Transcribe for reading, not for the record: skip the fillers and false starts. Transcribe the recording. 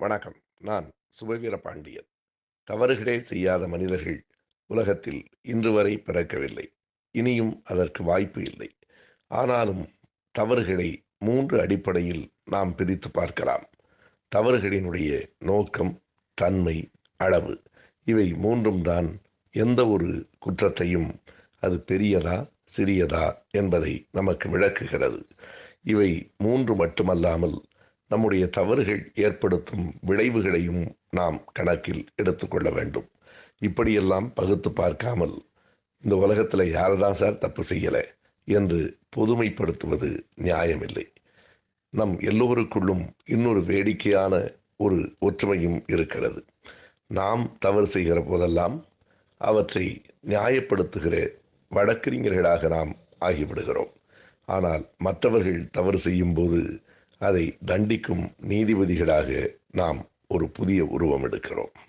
வணக்கம். நான் சுபவீர பாண்டியன். தவறுகளே செய்யாத மனிதர்கள் உலகத்தில் இன்று வரை பிறக்கவில்லை. இனியும் அதற்கு வாய்ப்பு இல்லை. ஆனாலும் தவறுகளை 3 அடிப்படையில் நாம் பிரித்து பார்க்கலாம். தவறுகளினுடைய நோக்கம், தன்மை, அளவு. இவை 3ம் தான் எந்த ஒரு குற்றத்தையும் அது பெரியதா, சிறியதா என்பதை நமக்கு விளக்குகிறது. இவை 3 மட்டுமல்லாமல் நம்முடைய தவறுகள் ஏற்படுத்தும் விளைவுகளையும் நாம் கணக்கில் எடுத்துக்கொள்ள வேண்டும். இப்படியெல்லாம் பகுத்து பார்க்காமல் இந்த உலகத்தில் யார் தான் சார் தப்பு செய்யலை என்று பொதுமைப்படுத்துவது நியாயமில்லை. நம் எல்லோருக்குள்ளும் இன்னொரு வேடிக்கையான ஒரு ஒற்றுமையும் இருக்கிறது. நாம் தவறு செய்கிற போதெல்லாம் அவற்றை நியாயப்படுத்துகிற வழக்கறிஞர்களாக நாம் ஆகிவிடுகிறோம். ஆனால் மற்றவர்கள் தவறு செய்யும்போது அதை தண்டிக்கும் நீதிபதிகளாக நாம் ஒரு புதிய உருவம் எடுக்கிறோம்.